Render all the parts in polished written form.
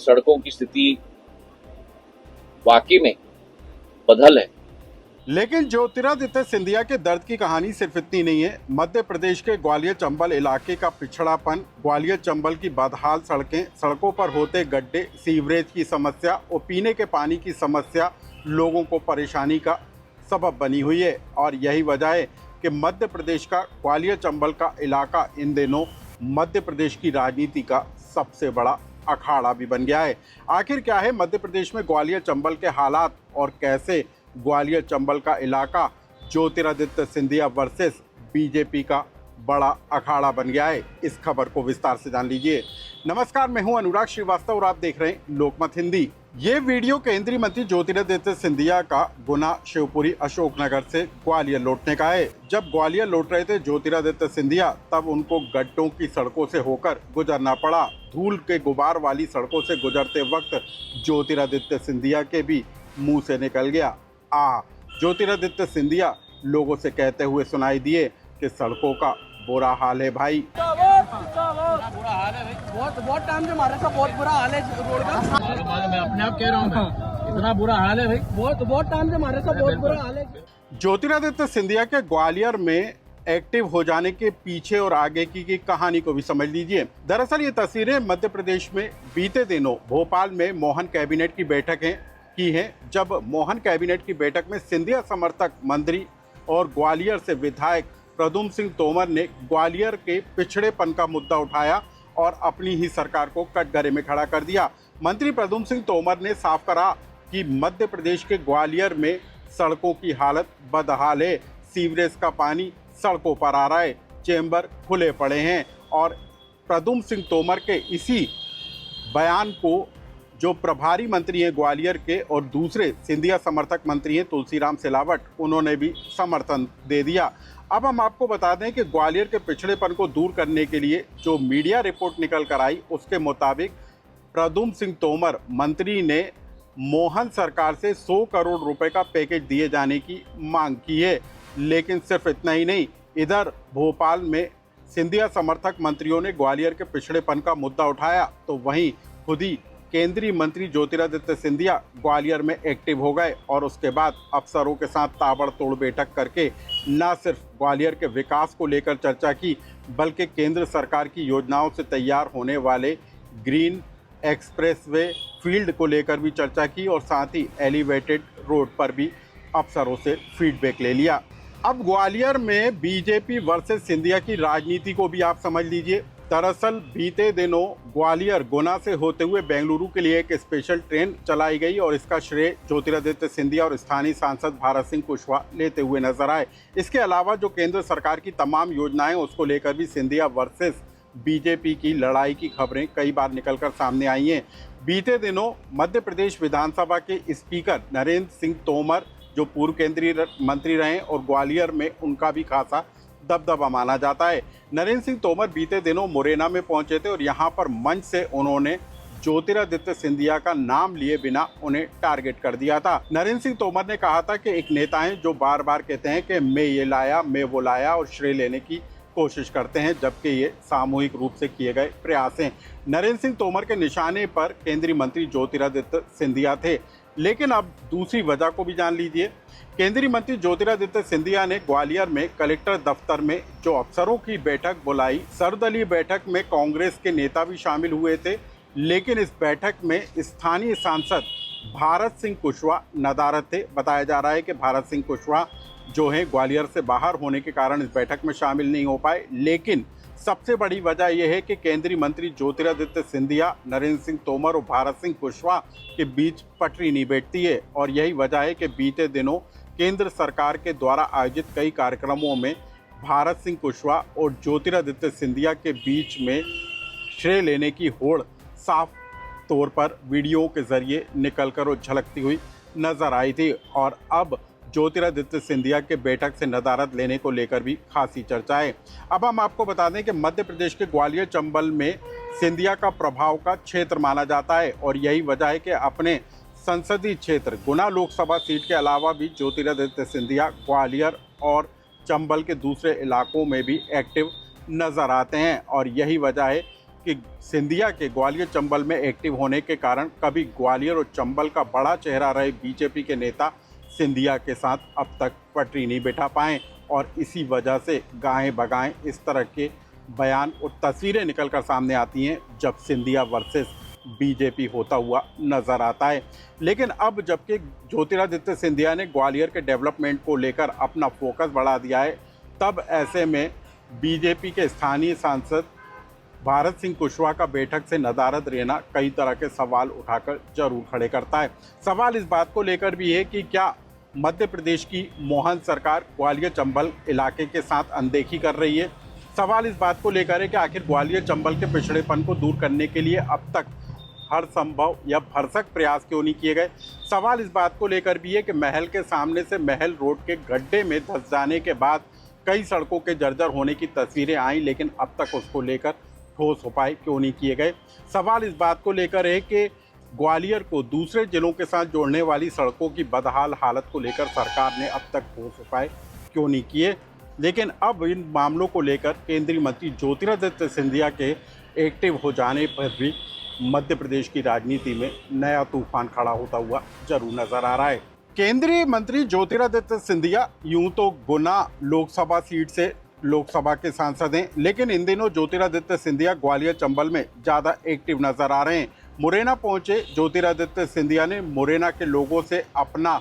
सड़कों की स्थिति वाकई में बदहाल है। लेकिन ज्योतिरादित्य सिंधिया के दर्द की कहानी सिर्फ इतनी नहीं है। मध्य प्रदेश के ग्वालियर चंबल इलाके का पिछड़ापन, ग्वालियर चंबल की बदहाल सड़कें, सड़कों पर होते गड्ढे, सीवरेज की समस्या और पीने के पानी की समस्या लोगों को परेशानी का सबब बनी हुई है। और यही वजह है कि मध्य प्रदेश का ग्वालियर चंबल का इलाका इन दिनों मध्य प्रदेश की राजनीति का सबसे बड़ा अखाड़ा भी बन गया है। आखिर क्या है मध्य प्रदेश में ग्वालियर चंबल के हालात और कैसे ग्वालियर चंबल का इलाका ज्योतिरादित्य सिंधिया वर्सेस बीजेपी का बड़ा अखाड़ा बन गया है, इस खबर को विस्तार से जान लीजिए। नमस्कार, मैं हूं अनुराग श्रीवास्तव और आप देख रहे हैं लोकमत हिंदी। ये वीडियो केंद्रीय मंत्री ज्योतिरादित्य सिंधिया का गुना, शिवपुरी, अशोकनगर से ग्वालियर लौटने का है। जब ग्वालियर लौट रहे थे ज्योतिरादित्य सिंधिया, तब उनको गड्ढों की सड़कों से होकर गुजरना पड़ा। धूल के गुबार वाली सड़कों से गुजरते वक्त ज्योतिरादित्य सिंधिया के भी मुंह से निकल गया ज्योतिरादित्य सिंधिया लोगों से कहते हुए सुनाई दिए कि सड़कों का बुरा हाल है भाई। बुरा हाल है भाई, बहुत टाइम से हमारे साथ बहुत बुरा हाल है रोड का। मैं अपने आप कह रहा हूँ इतना बुरा हाल है भाई, बहुत टाइम से हमारे साथ बहुत बुरा हाल है। ज्योतिरादित्य सिंधिया के ग्वालियर में एक्टिव हो जाने के पीछे और आगे की कहानी को भी समझ लीजिए। दरअसल ये तस्वीरें मध्य प्रदेश में बीते दिनों भोपाल में मोहन कैबिनेट की बैठक की है, जब मोहन कैबिनेट की बैठक में सिंधिया समर्थक मंत्री और ग्वालियर से विधायक प्रद्युम्न सिंह तोमर ने ग्वालियर के पिछड़ेपन का मुद्दा उठाया और अपनी ही सरकार को कटघरे में खड़ा कर दिया। मंत्री प्रद्युम्न सिंह तोमर ने साफ करा कि मध्य प्रदेश के ग्वालियर में सड़कों की हालत बदहाल है, सीवरेज का पानी सड़कों पर आ रहा है, चेंबर खुले पड़े हैं। और प्रद्युम्न सिंह तोमर के इसी बयान को जो प्रभारी मंत्री हैं ग्वालियर के और दूसरे सिंधिया समर्थक मंत्री हैं तुलसीराम सिलावट, उन्होंने भी समर्थन दे दिया। अब हम आपको बता दें कि ग्वालियर के पिछड़ेपन को दूर करने के लिए जो मीडिया रिपोर्ट निकल कर आई, उसके मुताबिक प्रद्युम्न सिंह तोमर मंत्री ने मोहन सरकार से 100 करोड़ रुपए का पैकेज दिए जाने की मांग की है। लेकिन सिर्फ इतना ही नहीं, इधर भोपाल में सिंधिया समर्थक मंत्रियों ने ग्वालियर के पिछड़ेपन का मुद्दा उठाया, तो वहीं खुद ही केंद्रीय मंत्री ज्योतिरादित्य सिंधिया ग्वालियर में एक्टिव हो गए और उसके बाद अफसरों के साथ ताबड़तोड़ बैठक करके न सिर्फ ग्वालियर के विकास को लेकर चर्चा की, बल्कि केंद्र सरकार की योजनाओं से तैयार होने वाले ग्रीन एक्सप्रेसवे फील्ड को लेकर भी चर्चा की और साथ ही एलिवेटेड रोड पर भी अफसरों से फीडबैक ले लिया। अब ग्वालियर में बीजेपी वर्सेस सिंधिया की राजनीति को भी आप समझ लीजिए। दरअसल बीते दिनों ग्वालियर गुना से होते हुए बेंगलुरु के लिए एक स्पेशल ट्रेन चलाई गई और इसका श्रेय ज्योतिरादित्य सिंधिया और स्थानीय सांसद भारत सिंह कुशवाहा लेते हुए नजर आए। इसके अलावा जो केंद्र सरकार की तमाम योजनाएं उसको लेकर भी सिंधिया वर्सेस बीजेपी की लड़ाई की खबरें कई बार निकलकर सामने आई हैं। बीते दिनों मध्य प्रदेश विधानसभा के स्पीकर नरेंद्र सिंह तोमर, जो पूर्व केंद्रीय मंत्री रहे और ग्वालियर में उनका भी खासा दबदबा माना जाता है, नरेंद्र सिंह तोमर बीते दिनों मुरैना में पहुंचे थे और यहां पर मंच से उन्होंने ज्योतिरादित्य सिंधिया का नाम लिए बिना उन्हें टारगेट कर दिया था। नरेंद्र सिंह तोमर ने कहा था कि एक नेता हैं जो बार बार कहते हैं कि मैं ये लाया, मैं वो लाया और श्रेय लेने की कोशिश करते हैं, जबकि ये सामूहिक रूप से किए गए प्रयास हैं। नरेंद्र सिंह तोमर के निशाने पर केंद्रीय मंत्री ज्योतिरादित्य सिंधिया थे। लेकिन अब दूसरी वजह को भी जान लीजिए। केंद्रीय मंत्री ज्योतिरादित्य सिंधिया ने ग्वालियर में कलेक्टर दफ्तर में जो अफसरों की बैठक बुलाई, सर्वदलीय बैठक में कांग्रेस के नेता भी शामिल हुए थे, लेकिन इस बैठक में स्थानीय सांसद भारत सिंह कुशवाहा नदारद थे। बताया जा रहा है कि भारत सिंह कुशवाहा जो हैं ग्वालियर से बाहर होने के कारण इस बैठक में शामिल नहीं हो पाए। लेकिन सबसे बड़ी वजह यह है कि केंद्रीय मंत्री ज्योतिरादित्य सिंधिया, नरेंद्र सिंह तोमर और भारत सिंह कुशवाहा के बीच पटरी नहीं बैठती है। और यही वजह है कि बीते दिनों केंद्र सरकार के द्वारा आयोजित कई कार्यक्रमों में भारत सिंह कुशवाहा और ज्योतिरादित्य सिंधिया के बीच में श्रेय लेने की होड़ साफ तौर पर वीडियो के जरिए निकलकर और झलकती हुई नजर आई थी। और अब ज्योतिरादित्य सिंधिया के बैठक से नदारद लेने को लेकर भी खासी चर्चा है। अब हम आपको बता दें कि मध्य प्रदेश के ग्वालियर चंबल में सिंधिया का प्रभाव का क्षेत्र माना जाता है और यही वजह है कि अपने संसदीय क्षेत्र गुना लोकसभा सीट के अलावा भी ज्योतिरादित्य सिंधिया ग्वालियर और चंबल के दूसरे इलाकों में भी एक्टिव नजर आते हैं। और यही वजह है कि सिंधिया के ग्वालियर चंबल में एक्टिव होने के कारण कभी ग्वालियर और चंबल का बड़ा चेहरा रहे बीजेपी के नेता सिंधिया के साथ अब तक पटरी नहीं बिठा पाए और इसी वजह से गाएं बगाएं इस तरह के बयान और तस्वीरें निकलकर सामने आती हैं जब सिंधिया वर्सेस बीजेपी होता हुआ नजर आता है। लेकिन अब जबकि ज्योतिरादित्य सिंधिया ने ग्वालियर के डेवलपमेंट को लेकर अपना फोकस बढ़ा दिया है, तब ऐसे में बीजेपी के स्थानीय सांसद भारत सिंह कुशवाहा का बैठक से नदारद रहना कई तरह के सवाल उठाकर जरूर खड़े करता है। सवाल इस बात को लेकर भी है कि क्या मध्य प्रदेश की मोहन सरकार ग्वालियर चंबल इलाके के साथ अनदेखी कर रही है। सवाल इस बात को लेकर है कि आखिर ग्वालियर चंबल के पिछड़ेपन को दूर करने के लिए अब तक हर संभव या भरसक प्रयास क्यों नहीं किए गए। सवाल इस बात को लेकर भी है कि महल के सामने से महल रोड के गड्ढे में धंस जाने के बाद कई सड़कों के जर्जर होने की तस्वीरें आई, लेकिन अब तक उसको लेकर ठोस उपाय क्यों नहीं किए गए। सवाल इस बात को लेकर है कि ग्वालियर को दूसरे जिलों के साथ जोड़ने वाली सड़कों की बदहाल हालत को लेकर सरकार ने अब तक ठोस उपाय क्यों नहीं किए। लेकिन अब इन मामलों को लेकर केंद्रीय मंत्री ज्योतिरादित्य सिंधिया के एक्टिव हो जाने पर भी मध्य प्रदेश की राजनीति में नया तूफान खड़ा होता हुआ जरूर नजर आ रहा है। केंद्रीय मंत्री ज्योतिरादित्य सिंधिया यूं तो गुना लोकसभा सीट से लोकसभा के सांसद हैं, लेकिन इन दिनों ज्योतिरादित्य सिंधिया ग्वालियर चंबल में ज़्यादा एक्टिव नजर आ रहे हैं। मुरैना पहुंचे ज्योतिरादित्य सिंधिया ने मुरैना के लोगों से अपना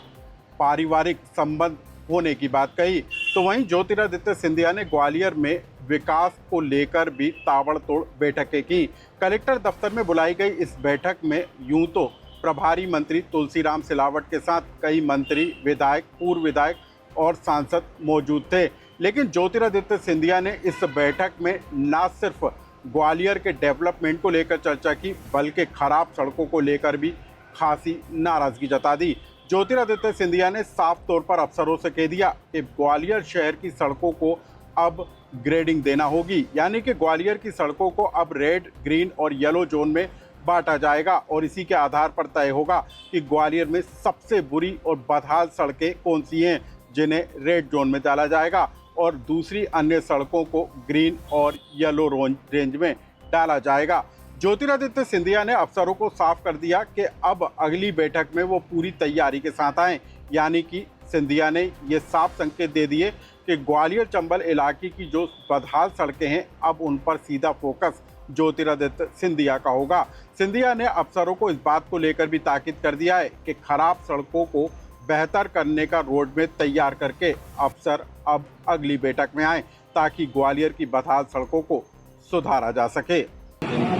पारिवारिक संबंध होने की बात कही, तो वहीं ज्योतिरादित्य सिंधिया ने ग्वालियर में विकास को लेकर भी ताबड़तोड़ बैठकें की। कलेक्टर दफ्तर में बुलाई गई इस बैठक में यूं तो प्रभारी मंत्री तुलसीराम सिलावट के साथ कई मंत्री, विधायक, पूर्व विधायक और सांसद मौजूद थे, लेकिन ज्योतिरादित्य सिंधिया ने इस बैठक में न सिर्फ ग्वालियर के डेवलपमेंट को लेकर चर्चा की, बल्कि खराब सड़कों को लेकर भी खासी नाराजगी जता दी। ज्योतिरादित्य सिंधिया ने साफ तौर पर अफसरों से कह दिया कि ग्वालियर शहर की सड़कों को अब ग्रेडिंग देना होगी, यानी कि ग्वालियर की सड़कों को अब रेड, ग्रीन और येलो जोन में बांटा जाएगा और इसी के आधार पर तय होगा कि ग्वालियर में सबसे बुरी और बदहाल सड़कें कौन सी हैं जिन्हें रेड जोन में डाला जाएगा और दूसरी अन्य सड़कों को ग्रीन और येलो रेंज में डाला जाएगा। ज्योतिरादित्य सिंधिया ने अफसरों को साफ कर दिया कि अब अगली बैठक में वो पूरी तैयारी के साथ आएँ, यानी कि सिंधिया ने ये साफ संकेत दे दिए कि ग्वालियर चंबल इलाके की जो बदहाल सड़कें हैं अब उन पर सीधा फोकस ज्योतिरादित्य सिंधिया का होगा। सिंधिया ने अफसरों को इस बात को लेकर भी ताकीद कर दिया है कि खराब सड़कों को बेहतर करने का रोड मैप तैयार करके अफसर अब अगली बैठक में आए ताकि ग्वालियर की बदहाल सड़कों को सुधारा जा सके।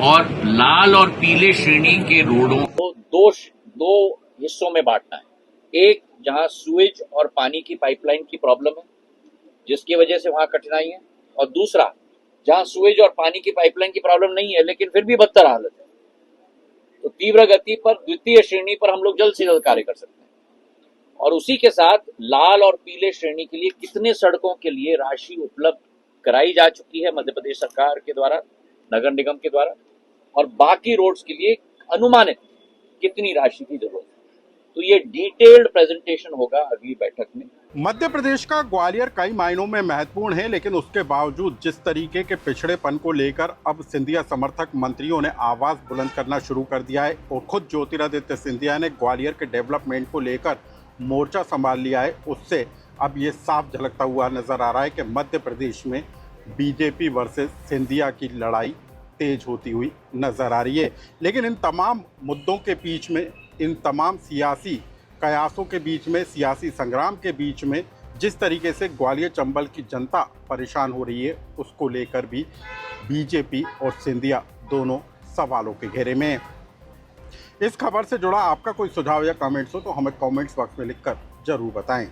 और लाल और पीले श्रेणी के रोडों को दो हिस्सों में बांटना है। एक जहां सुएज और पानी की पाइपलाइन की प्रॉब्लम है जिसकी वजह से वहां कठिनाई है, और दूसरा जहां सुएज और पानी की पाइपलाइन की प्रॉब्लम नहीं है लेकिन फिर भी बदतर हालत है, तो तीव्र गति पर द्वितीय श्रेणी पर हम लोग जल्द से जल्द कार्य कर सकते हैं। और उसी के साथ लाल और पीले श्रेणी के लिए कितने सड़कों के लिए राशि उपलब्ध कराई जा चुकी है मध्य प्रदेश सरकार के द्वारा, नगर निगम के द्वारा, और बाकी रोड्स के लिए अनुमानित कितनी राशि की जरूरत है, तो ये डिटेल्ड प्रेजेंटेशन होगा अगली बैठक में। मध्य प्रदेश का ग्वालियर कई मायनों में महत्वपूर्ण है, लेकिन उसके बावजूद जिस तरीके के पिछड़ेपन को लेकर अब सिंधिया समर्थक मंत्रियों ने आवाज बुलंद करना शुरू कर दिया है और खुद ज्योतिरादित्य सिंधिया ने ग्वालियर के डेवलपमेंट को लेकर मोर्चा संभाल लिया है, उससे अब ये साफ झलकता हुआ नजर आ रहा है कि मध्य प्रदेश में बीजेपी वर्सेस सिंधिया की लड़ाई तेज होती हुई नजर आ रही है। लेकिन इन तमाम मुद्दों के बीच में, इन तमाम सियासी कयासों के बीच में, सियासी संग्राम के बीच में जिस तरीके से ग्वालियर चंबल की जनता परेशान हो रही है, उसको लेकर भी बीजेपी और सिंधिया दोनों सवालों के घेरे में है। इस खबर से जुड़ा आपका कोई सुझाव या कमेंट्स हो तो हमें कमेंट्स बॉक्स में लिखकर जरूर बताएं।